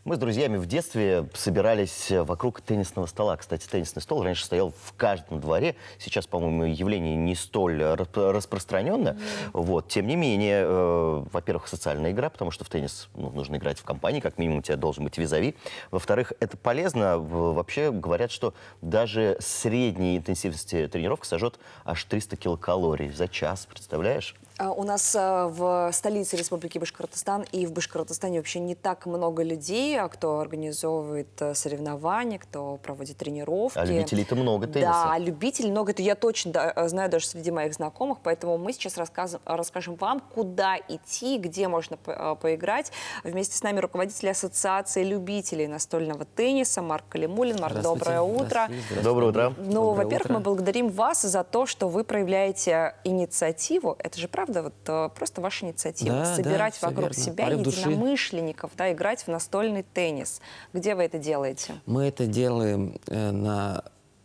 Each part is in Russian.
Мы с друзьями в детстве собирались вокруг теннисного стола. Кстати, теннисный стол раньше стоял в каждом дворе. Сейчас, по-моему, явление не столь распространенное. Вот. Тем не менее, во-первых, социальная игра, потому что в теннис нужно играть в компании, как минимум у тебя должен быть визави. Во-вторых, это полезно. Вообще говорят, что даже средняя интенсивность тренировок сожжет аж 300 килокалорий за час. Представляешь? У нас в столице Республики Башкортостан и в Башкортостане вообще не так много людей, кто организовывает соревнования, кто проводит тренировки. А любителей-то много тенниса. Да, любителей много. Это я точно знаю даже среди моих знакомых. Поэтому мы сейчас расскажем вам, куда идти, где можно поиграть. Вместе с нами руководитель Ассоциации любителей настольного тенниса Марк Калимуллин. Марк, доброе утро. Доброе утро. Ну, во-первых, мы благодарим вас за то, что вы проявляете инициативу. Это же правда, вот просто ваша инициатива. Да, собирать да, вокруг верно. себя Порыв души. единомышленников, да, играть в настольный теннис. Где вы это делаете? Мы это делаем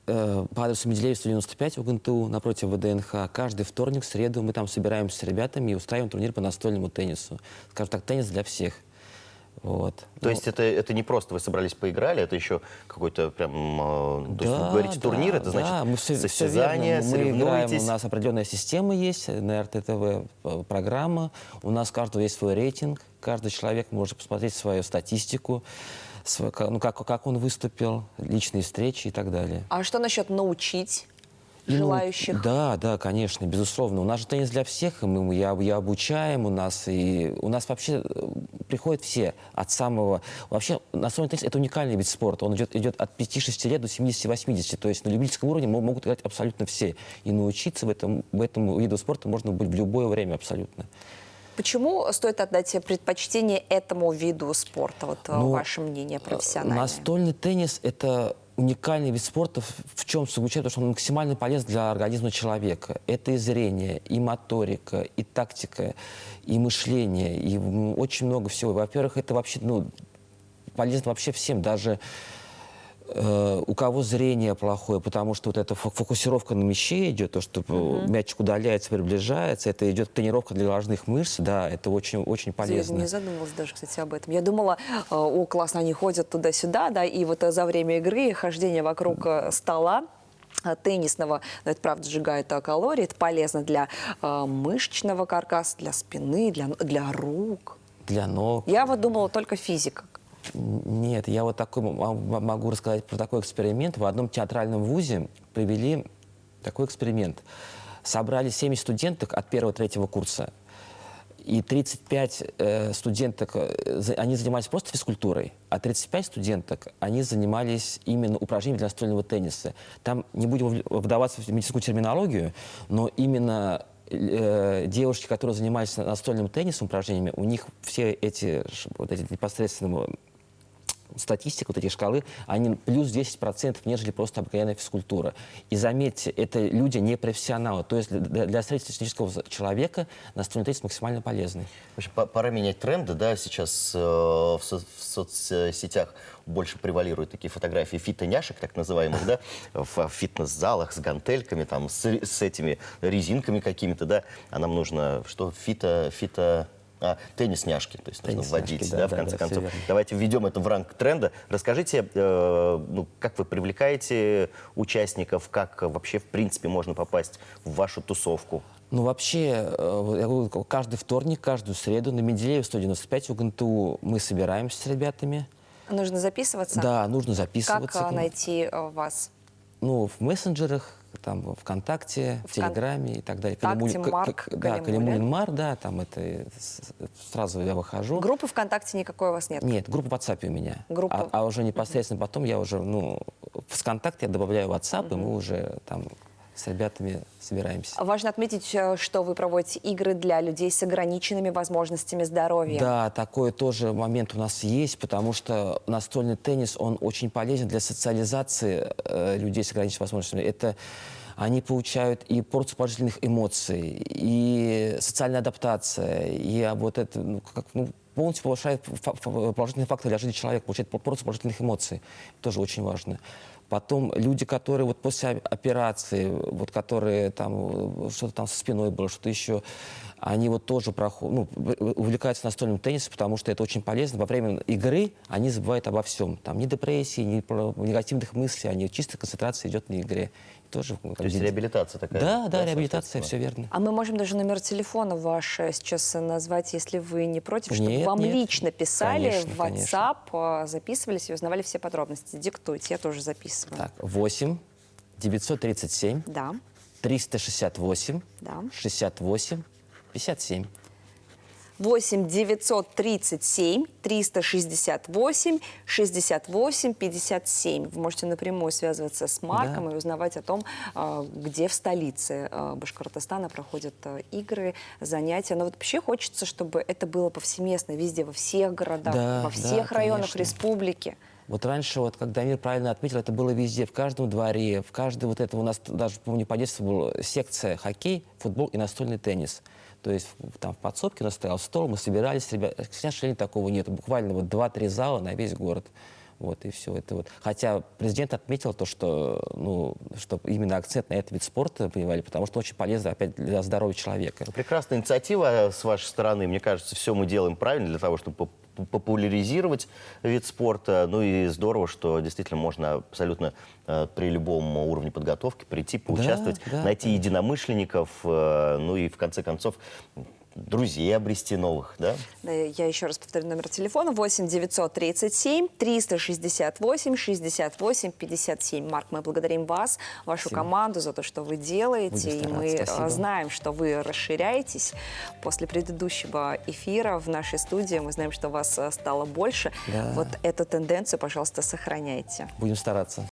по адресу Менделеева 195 у ГНТУ, напротив ВДНХ. Каждый вторник, среду мы там собираемся с ребятами и устраиваем турнир по настольному теннису. Скажем так, теннис для всех. Вот. То есть это не просто вы собрались поиграли, это еще какой-то прям, то есть вы говорите турнир, это значит мы состязание, мы играем, соревнуетесь. у нас определенная система есть, на РТТВ программа, у нас у каждого есть свой рейтинг, каждый человек может посмотреть свою статистику, как он выступил, личные встречи и так далее. А что насчет научить желающих? Да, конечно, безусловно. У нас же теннис для всех, я обучаем, у нас вообще приходят все от самого... Вообще, настольный теннис — это уникальный вид спорта. Он идет от 5-6 лет до 70-80. То есть на любительском уровне могут играть абсолютно все. И научиться в этом виду спорта можно быть в любое время абсолютно. Почему стоит отдать предпочтение этому виду спорта? Вот ваше мнение профессиональное. Настольный теннис — это уникальный вид спорта в чем заключается, потому что он максимально полезен для организма человека. Это и зрение, и моторика, и тактика, и мышление, и очень много всего. Во-первых, это вообще полезно вообще всем, даже у кого зрение плохое, потому что вот эта фокусировка на мяче идет, то, что мячик удаляется, приближается, это идет тренировка для глазных мышц, да, это очень полезно. Я не задумывалась даже, кстати, об этом. Я думала, классно, они ходят туда-сюда, да, и вот за время игры хождение вокруг стола теннисного, это правда сжигает калории, это полезно для мышечного каркаса, для спины, для рук. Для ног. Я вот думала только физика. Нет, я вот такой могу рассказать про такой эксперимент. В одном театральном вузе провели такой эксперимент. Собрали 70 студенток от 1-3 курса. И 35 студенток, они занимались просто физкультурой, а 35 студенток, они занимались именно упражнениями для настольного тенниса. Там не будем вдаваться в медицинскую терминологию, но именно девушки, которые занимались настольным теннисом, упражнениями, у них все эти непосредственно статистика, вот эти шкалы, они плюс 10%, нежели просто обыкновенная физкультура. И заметьте, это люди не профессионалы. То есть для среднестатистического человека настольный теннис максимально полезный. В общем, пора менять тренды, да, сейчас в соцсетях больше превалируют такие фотографии фитоняшек, так называемых, да, в фитнес-залах с гантельками, там, с этими резинками какими-то, да, а нам нужно, что, теннис-няшки, то есть нужно вводить, да, в конце концов. Давайте введем это в ранг тренда. Расскажите, как вы привлекаете участников, как вообще, в принципе, можно попасть в вашу тусовку? Ну, вообще, я говорю, каждый вторник, каждую среду на Менделеева 195 у ГНТУ мы собираемся с ребятами. Нужно записываться? Да, нужно записываться. Как найти вас? Ну, в мессенджерах, там, ВКонтакте, в Телеграме и так далее. Калимуллин Марк, да, там это сразу я выхожу. Группы ВКонтакте никакой у вас нет? Нет, группа в WhatsApp у меня. А уже непосредственно потом я уже, в ВКонтакте я добавляю WhatsApp, и мы уже там с ребятами собираемся. Важно отметить, что вы проводите игры для людей с ограниченными возможностями здоровья. Да, такой тоже момент у нас есть, потому что настольный теннис, он очень полезен для социализации людей с ограниченными возможностями. Они получают и порцию положительных эмоций, и социальная адаптация, и вот это, полностью повышает положительные факторы для жизни человека, получает порцию положительных эмоций. Тоже очень важно. Потом люди, которые вот после операции, вот которые там, что-то там со спиной было, что-то еще, они вот тоже увлекаются настольным теннисом, потому что это очень полезно. Во время игры они забывают обо всем. Там ни депрессии, ни негативных мыслей, они чисто концентрация идет на игре. Тоже, То есть реабилитация такая? Да, реабилитация, все верно. А мы можем даже номер телефона ваш сейчас назвать, если вы не против, чтобы Нет, вам нет. лично писали Конечно, в WhatsApp, записывались и узнавали все подробности. Диктуйте, я тоже записываю. Так, 8 937 Да, 368 да. 68 57. 8 937 368 68 57. Вы можете напрямую связываться с Марком и узнавать о том, где в столице Башкортостана проходят игры, занятия. Но вот вообще хочется, чтобы это было повсеместно, везде, во всех городах, Да, во всех да, районах конечно. республики. Вот раньше, вот, как Дамир правильно отметил, это было везде, в каждом дворе, в каждой вот это у нас даже, помню, по детству была секция хоккей, футбол и настольный теннис. То есть там в подсобке у нас стоял стол, мы собирались, ребята. К сожалению, такого нет. Буквально вот 2-3 зала на весь город. Вот, и все это вот. Хотя президент отметил то, что, что именно акцент на этот вид спорта понимали, потому что очень полезно, опять, для здоровья человека. Прекрасная инициатива с вашей стороны. Мне кажется, все мы делаем правильно для того, чтобы популяризировать вид спорта. Ну и здорово, что действительно можно абсолютно при любом уровне подготовки прийти, поучаствовать, да, найти единомышленников, ну и в конце концов друзей обрести новых, да? Да, я еще раз повторю номер телефона. 8 937 368 68 57. Марк, мы благодарим вас, вашу Спасибо. команду за то, что вы делаете. Будем И мы стараться. Спасибо. знаем, что вы расширяетесь. После предыдущего эфира в нашей студии мы знаем, что вас стало больше. Да. Вот эту тенденцию, пожалуйста, сохраняйте. Будем стараться.